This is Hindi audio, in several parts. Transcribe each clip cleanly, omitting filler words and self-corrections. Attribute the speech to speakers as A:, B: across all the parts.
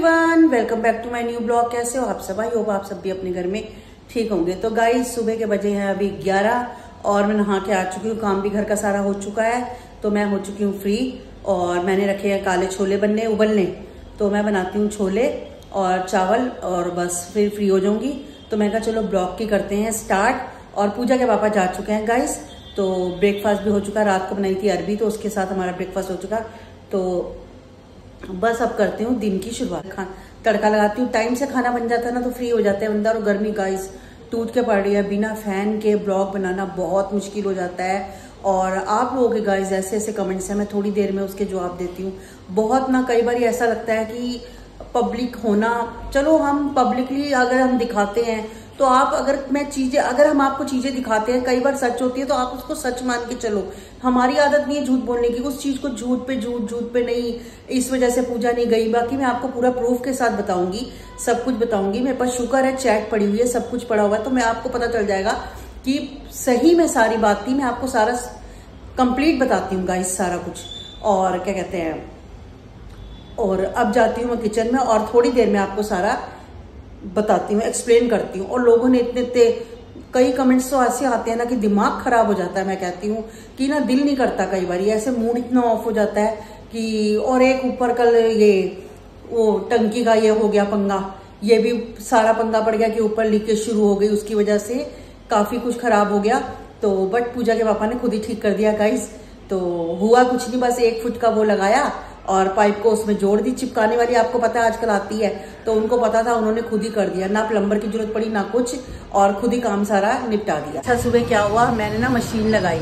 A: Everyone, welcome back to my new blog. कैसे हो आप सब? आई होप आप सब भी अपने घर में ठीक होंगे। तो गाइस, सुबह के बजे हैं अभी 11 और मैं नहा के आ चुकी हूँ। काम भी घर का सारा हो चुका है, तो मैं हो चुकी हूँ फ्री। और मैंने रखे हैं काले छोले बनने उबलने, तो मैं बनाती हूँ छोले और चावल और बस फिर फ्री हो जाऊंगी। तो मैं कहा चलो ब्लॉग की करते हैं स्टार्ट। और पूजा के पापा जा चुके हैं गाइस, तो ब्रेकफास्ट भी हो चुका। रात को बनाई थी अरबी, तो उसके साथ हमारा ब्रेकफास्ट हो चुका। तो बस अब करती हूँ दिन की शुरुआत। तड़का लगाती हूँ, टाइम से खाना बन जाता है ना तो फ्री हो जाते हैं बंदा। और गर्मी गाइस टूट के पड़ रही है, बिना फैन के ब्लॉग बनाना बहुत मुश्किल हो जाता है। और आप लोगों के गाइस ऐसे ऐसे कमेंट्स हैं, मैं थोड़ी देर में उसके जवाब देती हूँ। बहुत ना कई बार ऐसा लगता है कि पब्लिक होना, चलो हम पब्लिकली अगर हम दिखाते हैं तो आप अगर हम आपको चीजें दिखाते हैं, कई बार सच होती है तो आप उसको सच मान के चलो। हमारी आदत नहीं है झूठ बोलने की, उस चीज को झूठ पे नहीं। इस वजह से पूजा नहीं गई। बाकी मैं आपको पूरा प्रूफ के साथ बताऊंगी, सब कुछ बताऊंगी। मेरे पास शुक्र है चैट पड़ी हुई है, सब कुछ पड़ा हुआ है, तो मैं आपको पता चल जाएगा कि सही में सारी बात थी। मैं आपको सारा कंप्लीट बताती हूँ गाइस, सारा कुछ। और क्या कहते हैं, और अब जाती हूँ मैं किचन में और थोड़ी देर में आपको सारा बताती हूँ, एक्सप्लेन करती हूँ। और लोगों ने इतने कई कमेंट्स तो ऐसे आते हैं ना कि दिमाग खराब हो जाता है। मैं कहती हूँ कि ना दिल नहीं करता, कई बार ऐसे मूड इतना ऑफ हो जाता है कि। और एक ऊपर कल ये वो टंकी का ये हो गया पंगा, ये भी सारा पंगा पड़ गया कि ऊपर लीकेज शुरू हो गई, उसकी वजह से काफी कुछ खराब हो गया। तो बट पूजा के पापा ने खुद ही ठीक कर दिया गाइस। तो हुआ कुछ नहीं, बस 1 फुट का वो लगाया और पाइप को उसमें जोड़ दी। चिपकाने वाली आपको पता है आजकल आती है, तो उनको पता था, उन्होंने खुद ही कर दिया। ना प्लम्बर की जरूरत पड़ी ना कुछ, और खुद ही काम सारा निपटा दिया। अच्छा, सुबह क्या हुआ, मैंने ना मशीन लगाई।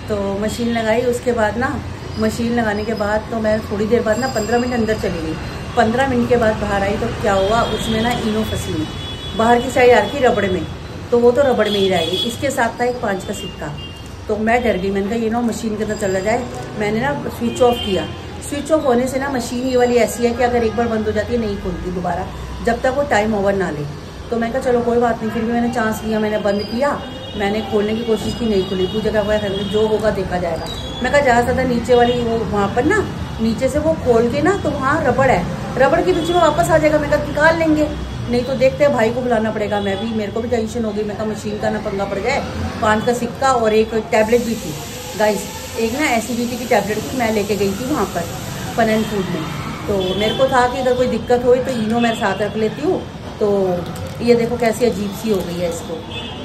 A: तो मशीन लगाई, उसके बाद ना मशीन लगाने के बाद तो मैं थोड़ी देर बाद ना 15 मिनट अंदर चली गई। 15 मिनट के बाद बाहर आई तो क्या हुआ, उसमें ना इनो फंसी हुई बाहर की साइड आ रही थी रबड़ में, तो वो तो रबड़ में ही रहेगी। इसके साथ था एक 5 का सिक्का। तो मैं डर गई, मैंने कहा ये ना मशीन के अंदर चला जाए। मैंने ना स्विच ऑफ किया। स्विच ऑफ होने से ना मशीन ये वाली ऐसी है कि अगर एक बार बंद हो जाती है नहीं खुलती दोबारा, जब तक वो टाइम ओवर ना ले। तो मैं कहा चलो कोई बात नहीं, फिर भी मैंने चांस लिया, मैंने बंद किया। मैंने खोलने की कोशिश की, नहीं खुली। पूजा का जो होगा देखा जाएगा। मैं कहा ज़्यादा से ज़्यादा नीचे वाली वो वहाँ पर ना नीचे से वो खोल के ना, तो वहाँ रबड़ है, रबड़ के पीछे में वापस आ जाएगा। मैं कहा निकाल लेंगे, नहीं तो देखते हैं, भाई को बुलाना पड़ेगा। मेरे को भी टेंशन हो गई। मैं कहा मशीन का ना पंगा पड़ जाए। 5 का सिक्का और एक टैबलेट भी थी गाइस, एक ना एसिडिटी की टैबलेट थी, मैं लेके गई थी वहाँ पर फन एंड फूड में। तो मेरे को था कि अगर कोई दिक्कत हो तो इनो मैं साथ रख लेती हूँ। तो ये देखो कैसी अजीब सी हो गई है इसको,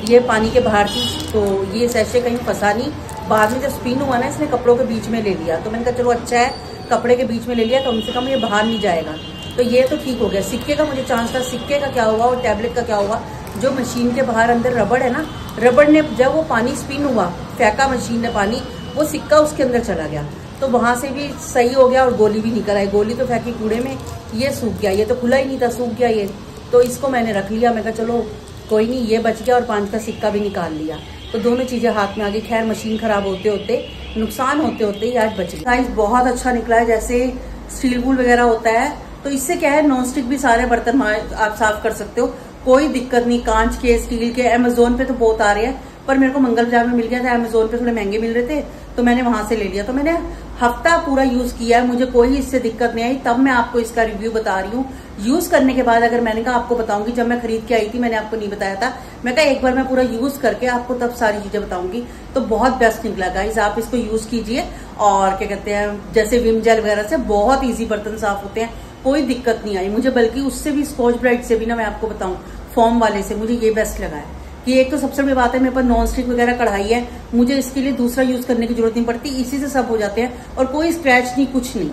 A: ये पानी के बाहर थी। तो ये सैशे कहीं फंसा नहीं, बाद में जब स्पिन हुआ ना इसने कपड़ों के बीच में ले लिया। तो मैंने कहा चलो अच्छा है, कपड़े के बीच में ले लिया, कम से कम ये बाहर नहीं जाएगा। तो ये तो ठीक हो गया। सिक्के का मुझे चांस था, सिक्के का क्या हुआ और टैबलेट का क्या हुआ। जो मशीन के बाहर अंदर रबड़ है ना, रबड़ ने जब वो पानी स्पिन हुआ, फेंका मशीन ने पानी, वो सिक्का उसके अंदर चला गया। तो वहां से भी सही हो गया और गोली भी निकल आई। गोली तो फेंकी कूड़े में, ये सूख गया, ये तो खुला ही नहीं था, सूख गया ये। तो इसको मैंने रख लिया। मैं कहा चलो कोई नहीं, ये बच गया और 5 का सिक्का भी निकाल लिया। तो दोनों चीजें हाथ में आ गई। खैर मशीन खराब होते होते, नुकसान होते होते ही आज बच गई। साइज बहुत अच्छा निकला है, जैसे स्टील वूल वगैरह होता है। तो इससे क्या है, नॉन स्टिक भी सारे बर्तन आप साफ कर सकते हो, कोई दिक्कत नहीं। कांच के, स्टील के, अमेजोन पे तो बहुत आ रहे हैं, पर मेरे को मंगल बाजार में मिल गया था। अमेजोन पे थोड़े महंगे मिल रहे थे, तो मैंने वहां से ले लिया। तो मैंने हफ्ता पूरा यूज किया है, मुझे कोई इससे दिक्कत नहीं आई। तब मैं आपको इसका रिव्यू बता रही हूँ। यूज करने के बाद अगर मैंने कहा आपको बताऊंगी, जब मैं खरीद के आई थी मैंने आपको नहीं बताया था। मैं कहा एक बार मैं पूरा यूज करके आपको तब सारी चीजें बताऊंगी। तो बहुत बेस्ट निकला गाइस, आप इसको यूज कीजिए। और क्या कहते हैं, जैसे विम जेल वगैरह से बहुत ईजी बर्तन साफ होते हैं, कोई दिक्कत नहीं आई मुझे। बल्कि उससे भी, स्कॉच ब्राइट से भी ना, मैं आपको बताऊं, फॉर्म वाले से मुझे ये बेस्ट लगा है कि एक तो सबसे बड़ी बात है, मेरे पास नॉन स्टिक वगैरह कढ़ाई है, मुझे इसके लिए दूसरा यूज करने की जरूरत नहीं पड़ती। इसी से सब हो जाते हैं और कोई स्क्रैच नहीं, कुछ नहीं,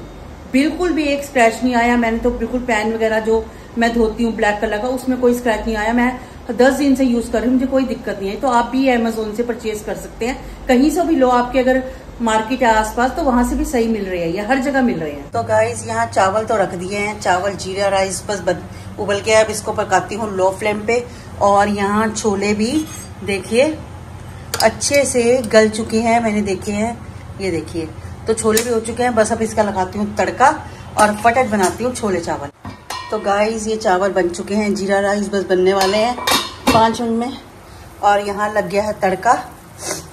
A: बिल्कुल भी एक स्क्रैच नहीं आया। मैंने तो बिल्कुल पैन वगैरह जो मैं धोती हूँ ब्लैक कलर का, उसमें कोई स्क्रैच नहीं आया। मैं 10 दिन से यूज कर रही हूँ, मुझे कोई दिक्कत नहीं आई। तो आप भी अमेजोन से परचेज कर सकते हैं, कहीं से भी लो। आपके अगर मार्केट है आसपास तो वहां से भी सही मिल रही है, ये हर जगह मिल रहे हैं। तो गाइस यहाँ चावल तो रख दिए हैं, चावल जीरा राइस बस उबल के अब इसको पकाती हूँ लो फ्लेम पे। और यहाँ छोले भी देखिए अच्छे से गल चुके हैं, मैंने देखे हैं, ये देखिए। तो छोले भी हो चुके हैं, बस अब इसका लगाती हूँ तड़का और फटाफट बनाती हूँ छोले चावल। तो गाइस ये चावल बन चुके हैं, जीरा राइस बस बनने वाले हैं 5 मिनट में। और यहाँ लग गया है तड़का।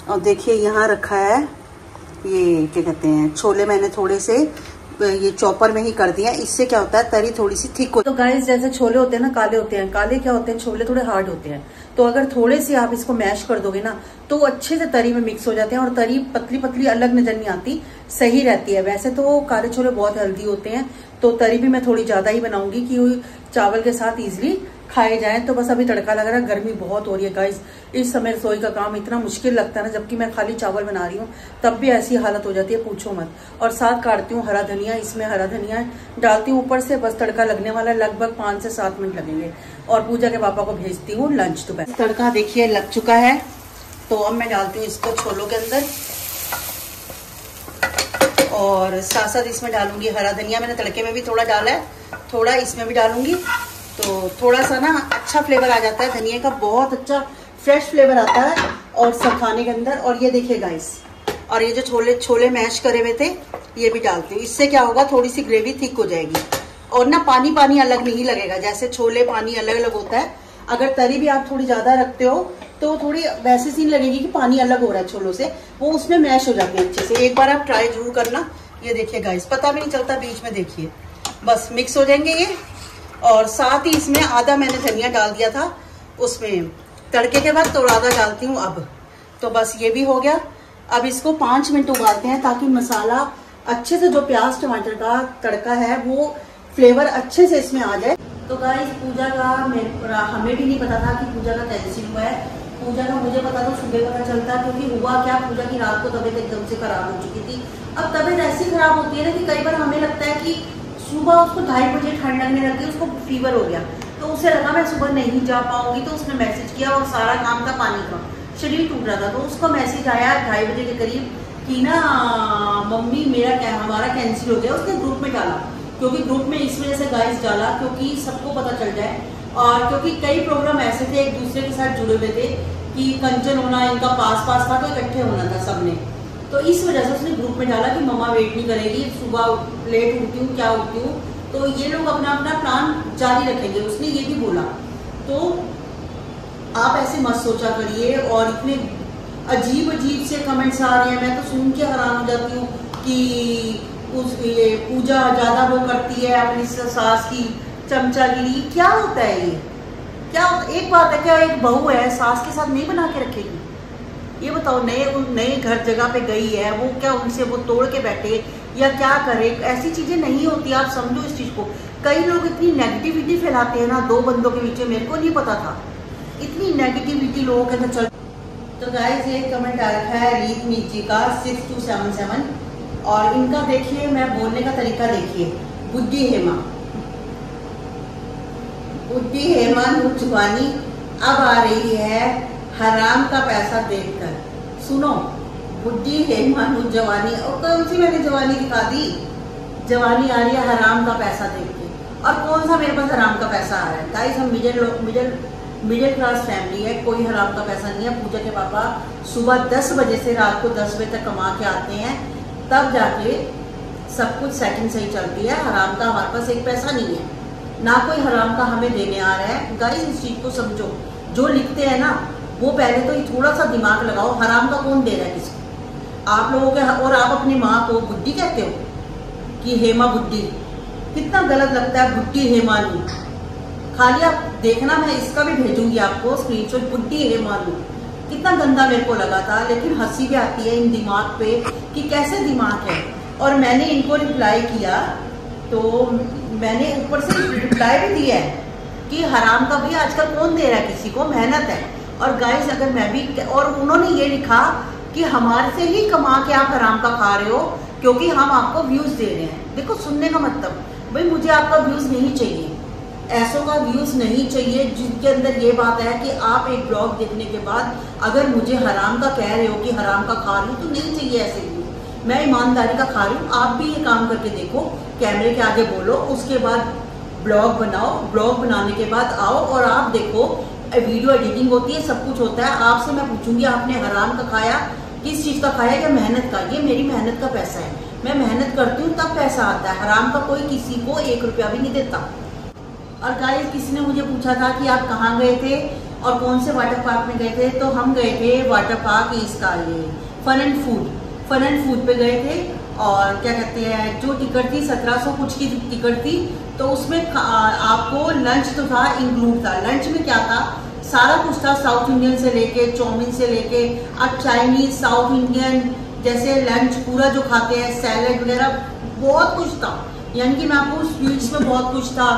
A: और देखिए यहाँ रखा है ये क्या कहते हैं, छोले मैंने थोड़े से ये चॉपर में ही कर दिया। इससे क्या होता है, तरी थोड़ी सी थिक होती है। तो गाइस जैसे छोले होते हैं ना, काले होते हैं, काले क्या होते हैं, छोले थोड़े हार्ड होते हैं। तो अगर थोड़े से आप इसको मैश कर दोगे ना तो अच्छे से तरी में मिक्स हो जाते हैं और तरी पतली पतली अलग नजर नहीं आती, सही रहती है। वैसे तो काले छोले बहुत हेल्दी होते हैं, तो तरी भी मैं थोड़ी ज्यादा ही बनाऊंगी कि चावल के साथ इजिली खाए जाए। तो बस अभी तड़का लग रहा है, गर्मी बहुत हो रही है गाइस। इस समय रसोई का काम इतना मुश्किल लगता है ना, जबकि मैं खाली चावल बना रही हूँ तब भी ऐसी हालत हो जाती है, पूछो मत। और साथ काटती हूँ हरा धनिया, इसमें हरा धनिया डालती हूँ ऊपर से। बस तड़का लगने वाला, लगभग 5 से 7 मिनट लगेंगे। और पूजा के पापा को भेजती हूँ लंच दोपहर। तड़का देखिए लग चुका है, तो अब मैं डालती हूँ इसको छोलों के अंदर और साथ साथ इसमें डालूंगी हरा धनिया। मैंने तड़के में भी थोड़ा डाला है, थोड़ा इसमें भी डालूंगी, तो थोड़ा सा ना अच्छा फ्लेवर आ जाता है धनिया का, बहुत अच्छा फ्रेश फ्लेवर आता है और सब खाने के अंदर। और ये देखिए गाइस, और ये जो छोले मैश करे हुए थे ये भी डालती हूँ। इससे क्या होगा, थोड़ी सी ग्रेवी थिक हो जाएगी और ना पानी पानी अलग नहीं लगेगा, जैसे छोले पानी अलग अलग होता है। अगर तरी भी आप थोड़ी ज्यादा रखते हो तो थोड़ी वैसे सी लगेगी कि पानी अलग हो रहा है छोलों से, वो उसमें मैश हो जाती है अच्छे से। एक बार आप ट्राई जरूर करना। ये देखिए गाइस, पता भी नहीं चलता बीच में, देखिए बस मिक्स हो जाएंगे ये। और साथ ही इसमें आधा मैंने धनिया डाल दिया था उसमें तड़के के बाद, तो आधा डालती हूँ अब। तो बस ये भी हो गया। अब इसको 5 मिनट उबालते हैं ताकि मसाला अच्छे से, जो प्याज टमाटर का तड़का है वो फ्लेवर अच्छे से इसमें आ जाए। तो गाइस पूजा का हमें भी नहीं पता था कि पूजा का कैंसिल हुआ है। पूजा का मुझे पता तो सुबह पता चलता, क्योंकि हुआ क्या, पूजा की रात को तबीयत एकदम से खराब हो चुकी थी। अब तबीयत ऐसी खराब होती है ना कि कई बार हमें लगता है कि सुबह उसको 2:30 बजे ठंड लगने लगी, उसको फीवर हो गया, तो उसे लगा मैं सुबह नहीं जा पाऊंगी। तो उसने मैसेज किया और सारा काम था पानी का, शरीर टूट रहा था, तो उसका मैसेज आया 2:30 बजे के करीब कि ना मम्मी हमारा कैंसिल हो गया। उसने ग्रुप में डाला, क्योंकि ग्रुप में इस वजह से गाइस डाला क्योंकि सबको पता चल जाए, और क्योंकि कई प्रोग्राम ऐसे थे एक दूसरे के साथ जुड़े हुए थे कि कंचन होना इनका पास था, तो इकट्ठे होना था सबने। तो इस वजह से उसने ग्रुप में डाला कि मम्मा वेट नहीं करेगी, सुबह लेट उठती हूँ, क्या उठती हूँ, तो ये लोग अपना अपना प्लान जारी रखेंगे। उसने ये भी बोला, तो आप ऐसे मत सोचा करिए। और इतने अजीब अजीब से कमेंट्स आ रहे हैं, मैं तो सुन के हैरान हो जाती हूँ कि ये पूजा ज्यादा वो करती है अपनी सास की चमचागिरी। क्या होता है ये, क्या होता? एक बात है, क्या एक बहू है सास के साथ नहीं बना के रखेगी? ये बताओ, नए घर जगह पे गई है, वो क्या उनसे वो तोड़ के बैठे या क्या करे? ऐसी चीजें नहीं होती, आप समझो इस चीज को। कई लोग इतनी नेगेटिविटी फैलाते हैं ना 2 बंदों के बीच में, मेरे को नहीं पता था इतनी नेगेटिविटी लोगों के अंदर चल। तो गाइस ये कमेंट आ रखा है रीत मीत जी का 6277, और इनका देखिए मैं बोलने का तरीका देखिए। बुद्धि हेमा जुबानी अब आ रही है हराम का पैसा देखकर। सुनो, बुद्धि हेमा जवानी, और कौन सी मैंने जवानी दिखा दी? जवानी आ रही है हराम का पैसा देख के। और कौन सा मेरे पास हराम का पैसा आ रहा है? गाइस हम मिडिल क्लास फैमिली है, कोई हराम का पैसा नहीं है। पूजा के पापा सुबह 10 बजे से रात को 10 बजे तक कमा के आते हैं, तब जाके सब कुछ सेटिंग सही चलती है। हराम का हमारे पास एक पैसा नहीं है, ना कोई हराम का हमें देने आ रहा है। गाइस इस चीज को समझो, जो लिखते हैं ना वो पहले तो थोड़ा सा दिमाग लगाओ, हराम का कौन दे रहा है किसको? आप लोगों के। और आप अपनी माँ को बुद्धि कहते हो कि हेमा बुद्धि, कितना गलत लगता है बुद्धि हेमानी। खाली आप देखना, मैं इसका भी भेजूंगी आपको स्क्रीनशॉट, बुद्धि हेमानी कितना गंदा मेरे को लगा था। लेकिन हंसी भी आती है इन दिमाग पे कि कैसे दिमाग है। और मैंने इनको रिप्लाई किया, तो मैंने ऊपर से रिप्लाई भी दिया है कि हराम का भी आजकल कौन दे रहा है किसी को, मेहनत है। और गाइस अगर मैं भी, और उन्होंने ये लिखा कि हमारे से ही कमा के आप हराम का खा रहे हो क्योंकि हम आपको व्यूज दे रहे हैं। देखो सुनने का मतलब, भाई मुझे आपका व्यूज नहीं चाहिए, ऐसों का व्यूज नहीं चाहिए जिनके अंदर ये बात है कि आप एक ब्लॉग देखने के बाद अगर मुझे हराम का कह रहे हो कि हराम का खा रही हूँ, तो नहीं चाहिए ऐसे व्यूज। मैं ईमानदारी का खा रही हूँ, आप भी ये काम करके देखो, कैमरे के आगे बोलो, उसके बाद ब्लॉग बनाओ, ब्लॉग बनाने के बाद आओ और आप देखो वीडियो एडिटिंग होती है, सब कुछ होता है। आपसे मैं पूछूंगी आपने हराम का खाया, किस चीज का खाया, या मेहनत का? ये मेरी मेहनत का पैसा है, मैं मेहनत करती हूँ तब पैसा आता है। हराम का कोई किसी को 1 रुपया भी नहीं देता। और गाइस किसी ने मुझे पूछा था कि आप कहाँ गए थे और कौन से वाटर पार्क में गए थे, तो हम गए थे वाटर पार्क इसका ये फन एंड फूड पे गए थे। और क्या कहते हैं, जो टिकट थी 1700 कुछ की टिकट थी, तो उसमें आपको लंच तो था, इंक्लूड था। लंच में क्या था, सारा कुछ था, साउथ इंडियन से लेके चाउमीन से लेके अब चाइनीज, साउथ इंडियन जैसे लंच पूरा जो खाते हैं, सैलेड वगैरह बहुत कुछ था। यानी कि मैं आपको स्वीट्स में बहुत कुछ था,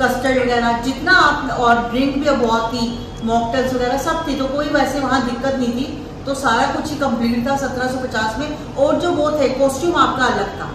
A: कस्टर्ड वगैरह जितना आप, और ड्रिंक भी बहुत थी, मॉकटेल्स वगैरह सब थी, तो कोई वैसे वहाँ दिक्कत नहीं थी। तो सारा कुछ ही कंप्लीट था 1750 में। और जो वो थे कॉस्ट्यूम आपका अलग था,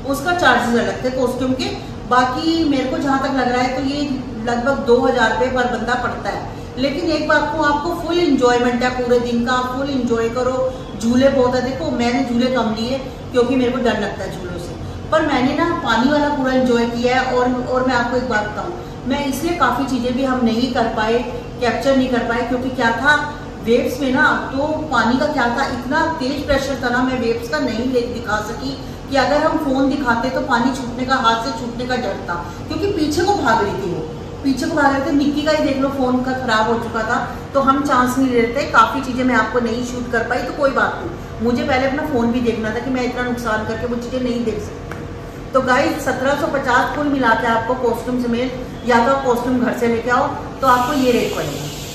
A: उसका चार्जेस अलग थे कॉस्ट्यूम के। बाकी मेरे को जहाँ तक लग रहा है तो ये लगभग 2000 रुपये पर बंदा पड़ता है। लेकिन एक बात को, आपको फुल इंजॉयमेंट है पूरे दिन का, आप फुल इंजॉय करो। झूले बहुत है, देखो मैंने झूले कम लिए क्योंकि मेरे को डर लगता है झूलों से, पर मैंने ना पानी वाला पूरा इंजॉय किया है। और मैं आपको एक बात बताऊँ, मैं इसलिए काफ़ी चीज़ें भी हम नहीं कर पाए, कैप्चर नहीं कर पाए, क्योंकि क्या था वेव्स में ना, तो पानी का क्या था, इतना तेज प्रेशर था ना, मैं वेव्स का नहीं दिखा सकी कि अगर हम फोन दिखाते तो पानी छूटने का, हाथ से छूटने का डर था, क्योंकि पीछे को भाग रही थी, वो पीछे को भाग रहे थे। निक्की का ही देख लो, फोन का खराब हो चुका था, तो हम चांस नहीं ले रहे थे। काफ़ी चीज़ें मैं आपको नहीं शूट कर पाई, तो कोई बात नहीं, मुझे पहले अपना फ़ोन भी देखना था कि मैं इतना नुकसान करके वो चीज़ें नहीं देख सकती। तो गाइस 1750 कुल मिला के आपको कॉस्ट्यूम समेत, या तो आप कॉस्ट्यूम घर से लेके आओ तो आपको ये रेट पड़ेगा।